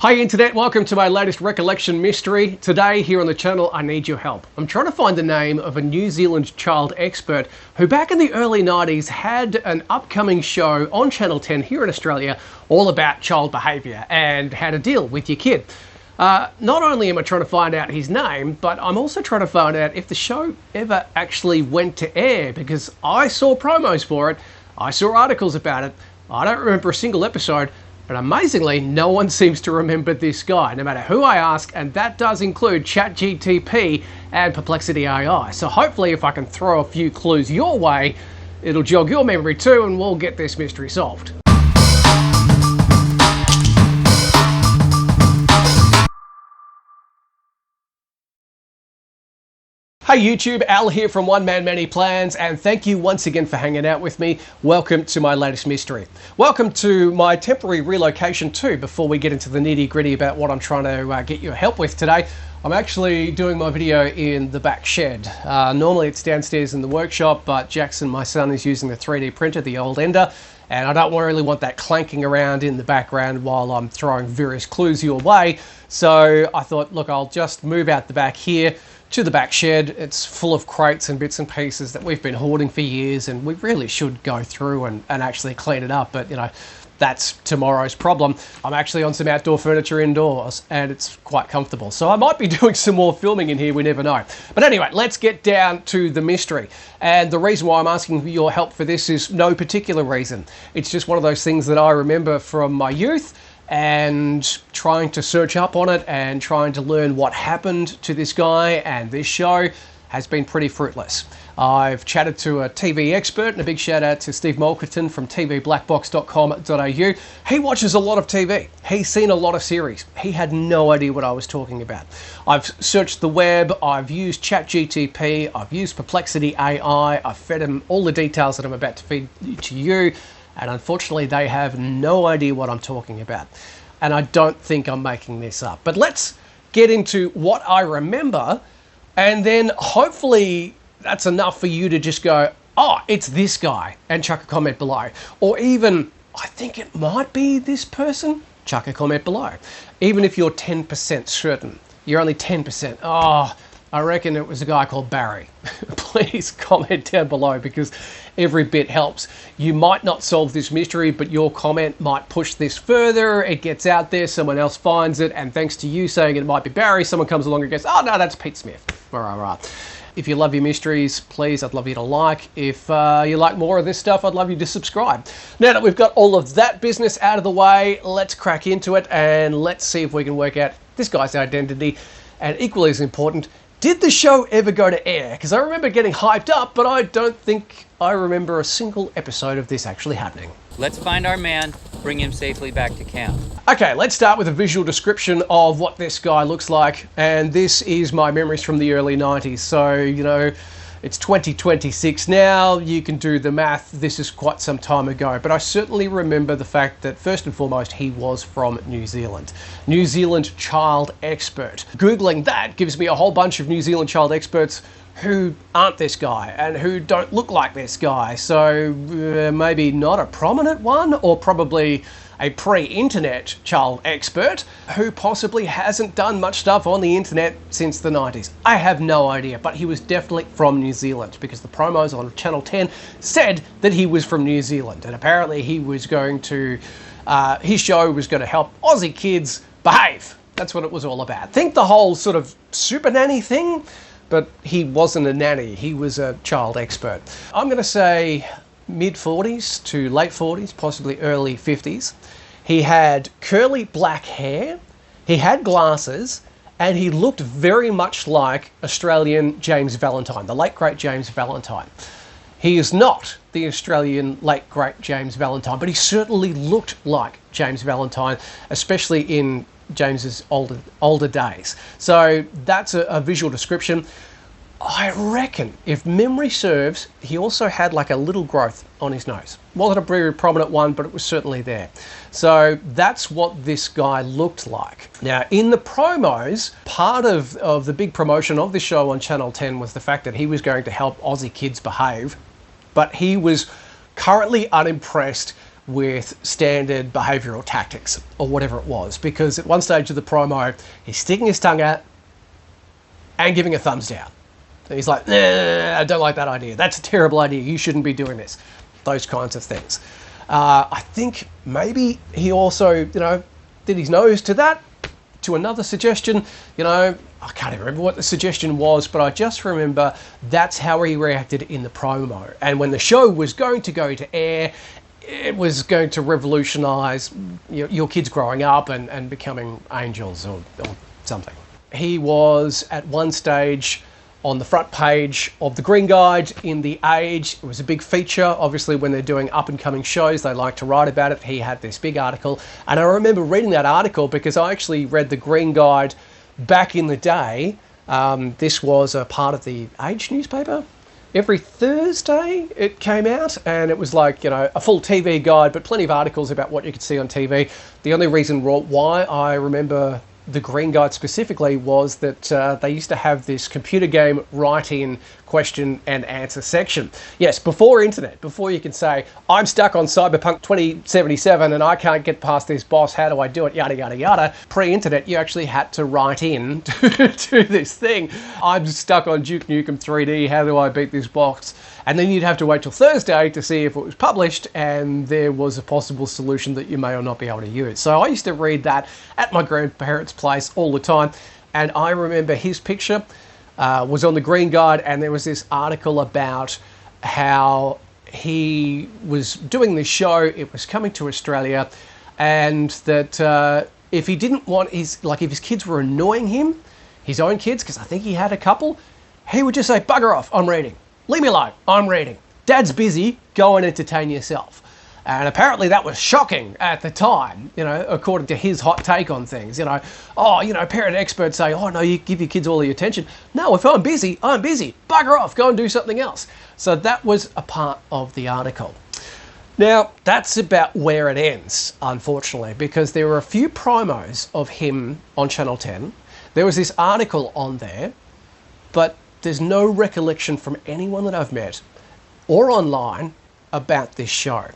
Hi Internet, welcome to my latest recollection mystery. Today here on the channel I need your help. I'm trying to find the name of a New Zealand child expert who back in the early 90s had an upcoming show on Channel 10 here in Australia all about child behaviour and how to deal with your kid. Not only am I trying to find out his name, but I'm also trying to find out if the show ever actually went to air, because I saw promos for it, I saw articles about it, I don't remember a single episode. But amazingly, no one seems to remember this guy, no matter who I ask, and that does include ChatGTP and Perplexity AI. So hopefully if I can throw a few clues your way, it'll jog your memory too, and we'll get this mystery solved. Hey YouTube, Al here from One Man Many Plans, and thank you once again for hanging out with me. Welcome to my latest mystery. Welcome to my temporary relocation too, before we get into the nitty gritty about what I'm trying to get your help with today. I'm actually doing my video in the back shed. Normally it's downstairs in the workshop, but Jackson, my son, is using the 3D printer, the old Ender, and I don't really want that clanking around in the background while I'm throwing various clues your way. So I thought, look, I'll just move out the back here to the back shed. It's full of crates and bits and pieces that we've been hoarding for years, and we really should go through and actually clean it up, but you know, that's tomorrow's problem. I'm actually on some outdoor furniture indoors and it's quite comfortable, so I might be doing some more filming in here, we never know. But anyway, let's get down to the mystery, and the reason why I'm asking your help for this is no particular reason. It's just one of those things that I remember from my youth and trying to search up on it and trying to learn what happened to this guy, and this show has been pretty fruitless. I've chatted to a TV expert, and a big shout out to Steve Mulkerton from tvblackbox.com.au. He watches a lot of TV. He's seen a lot of series. He had no idea what I was talking about. I've searched the web, I've used ChatGTP, I've used Perplexity AI, I've fed him all the details that I'm about to feed to you, and unfortunately they have no idea what I'm talking about. And I don't think I'm making this up. But let's get into what I remember, and then hopefully that's enough for you to just go, oh, it's this guy, and chuck a comment below. Or even, I think it might be this person, chuck a comment below. Even if you're 10% certain, you're only 10%, oh, I reckon it was a guy called Barry. Please comment down below, because every bit helps. You might not solve this mystery, but your comment might push this further. It gets out there, someone else finds it, and thanks to you saying it might be Barry, someone comes along and goes, oh no, that's Pete Smith. All right. If you love your mysteries, please, I'd love you to like. If you like more of this stuff, I'd love you to subscribe. Now that we've got all of that business out of the way, let's crack into it and let's see if we can work out this guy's identity. And equally as important, did the show ever go to air? Because I remember getting hyped up, but I don't think I remember a single episode of this actually happening. Let's find our man, bring him safely back to camp. Okay, let's start with a visual description of what this guy looks like. And this is my memories from the early 90s. So, you know, it's 2026 now. You can do the math. This is quite some time ago. But I certainly remember the fact that, first and foremost, he was from New Zealand. New Zealand child expert. Googling that gives me a whole bunch of New Zealand child experts who aren't this guy and who don't look like this guy. So maybe not a prominent one, or probably a pre-internet child expert who possibly hasn't done much stuff on the internet since the 90s. I have no idea, but he was definitely from New Zealand, because the promos on Channel 10 said that he was from New Zealand, and apparently he was going to, his show was going to help Aussie kids behave. That's what it was all about. Think the whole sort of super nanny thing, but he wasn't a nanny, he was a child expert. I'm going to say mid-40s to late 40s, possibly early 50s. He had curly black hair, he had glasses, and he looked very much like Australian James Valentine, the late great James Valentine. He is not the Australian late great James Valentine, but he certainly looked like James Valentine, especially in James's older days. So that's a visual description. I reckon, if memory serves, he also had like a little growth on his nose. Wasn't a very prominent one, but it was certainly there. So that's what this guy looked like. Now, in the promos, part of the big promotion of the show on Channel 10 was the fact that he was going to help Aussie kids behave, but he was currently unimpressed with standard behavioural tactics or whatever it was, because at one stage of the promo, he's sticking his tongue out and giving a thumbs down. And he's like, nah, I don't like that idea. That's a terrible idea. You shouldn't be doing this. Those kinds of things. I think maybe he also, did his nose to that, to another suggestion. I can't even remember what the suggestion was, but I just remember that's how he reacted in the promo. And when the show was going to go to air, it was going to revolutionise your kids growing up and becoming angels or something. He was at one stage on the front page of the Green Guide in The Age. It was a big feature. Obviously, when they're doing up-and-coming shows, they like to write about it. He had this big article. And I remember reading that article because I actually read the Green Guide back in the day. This was a part of the Age newspaper. Every Thursday it came out, and it was like, a full TV guide, but plenty of articles about what you could see on TV. The only reason why I remember the Green Guide specifically was that they used to have this computer game write-in question and answer section. Yes, before internet, before you can say, I'm stuck on Cyberpunk 2077 and I can't get past this boss, how do I do it, yada, yada, yada. Pre-internet, you actually had to write in to this thing. I'm stuck on Duke Nukem 3D, how do I beat this boss? And then you'd have to wait till Thursday to see if it was published and there was a possible solution that you may or not be able to use. So I used to read that at my grandparents' place all the time, and I remember his picture was on the Green Guide, and there was this article about how he was doing this show, it was coming to Australia, and that if he didn't want if his kids were annoying him, his own kids, because I think he had a couple, he would just say, bugger off, I'm reading. Leave me alone, I'm reading. Dad's busy, go and entertain yourself. And apparently that was shocking at the time, according to his hot take on things. Parent experts say, oh no, you give your kids all the attention. No, if I'm busy, I'm busy. Bugger off, go and do something else. So that was a part of the article. Now, that's about where it ends, unfortunately, because there were a few promos of him on Channel 10. There was this article on there, but there's no recollection from anyone that I've met or online about this show.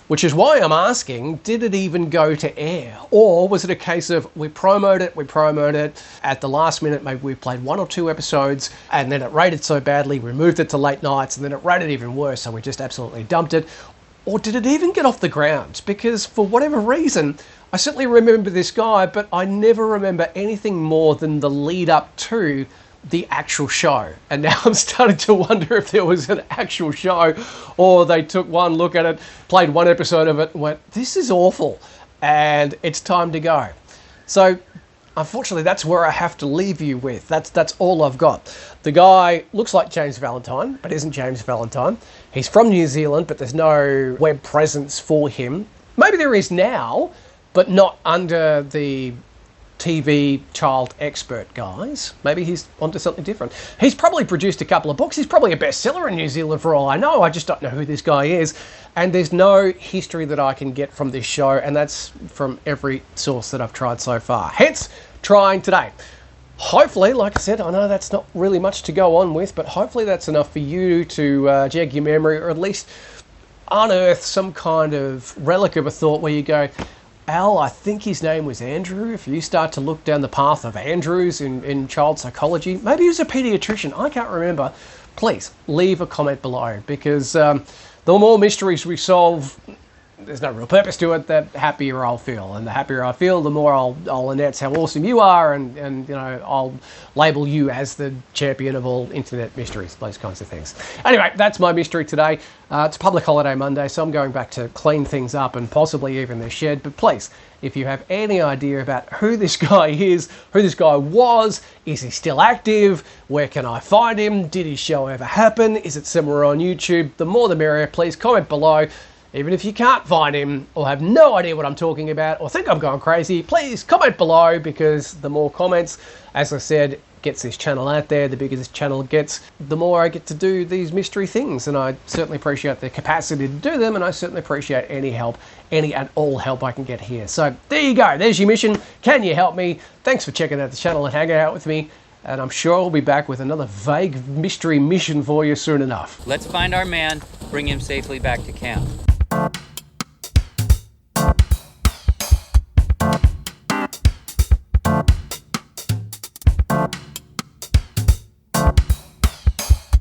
Which is why I'm asking, did it even go to air? Or was it a case of we promoted it, at the last minute maybe we played 1 or 2 episodes, and then it rated so badly we moved it to late nights, and then it rated even worse, so we just absolutely dumped it? Or did it even get off the ground? Because for whatever reason, I certainly remember this guy, but I never remember anything more than the lead up to the actual show. And now I'm starting to wonder if there was an actual show, or they took one look at it, played 1 episode of it and went, this is awful and it's time to go. So unfortunately that's where I have to leave you with. That's all I've got. The guy looks like James Valentine, but isn't James Valentine. He's from New Zealand, but there's no web presence for him. Maybe there is now, but not under the TV child expert guys. Maybe he's onto something different. He's probably produced a couple of books. He's probably a bestseller in New Zealand for all I know. I just don't know who this guy is. And there's no history that I can get from this show, and that's from every source that I've tried so far. Hence, trying today. Hopefully, like I said, I know that's not really much to go on with, but hopefully that's enough for you to jog your memory, or at least unearth some kind of relic of a thought where you go, Al, I think his name was Andrew. If you start to look down the path of Andrews in child psychology, maybe he was a paediatrician, I can't remember, please leave a comment below, because the more mysteries we solve, there's no real purpose to it, the happier I'll feel. And the happier I feel, the more I'll announce how awesome you are, and I'll label you as the champion of all internet mysteries, those kinds of things. Anyway, that's my mystery today. It's a public holiday Monday, so I'm going back to clean things up and possibly even the shed. But please, if you have any idea about who this guy is, who this guy was, is he still active? Where can I find him? Did his show ever happen? Is it somewhere on YouTube? The more the merrier. Please comment below. Even if you can't find him or have no idea what I'm talking about or think I'm going crazy, please comment below, because the more comments, as I said, gets this channel out there. The bigger this channel gets, the more I get to do these mystery things, and I certainly appreciate the capacity to do them, and I certainly appreciate any help, any and all help I can get here. So there you go, there's your mission. Can you help me? Thanks for checking out the channel and hanging out with me, and I'm sure I'll be back with another vague mystery mission for you soon enough. Let's find our man, bring him safely back to camp.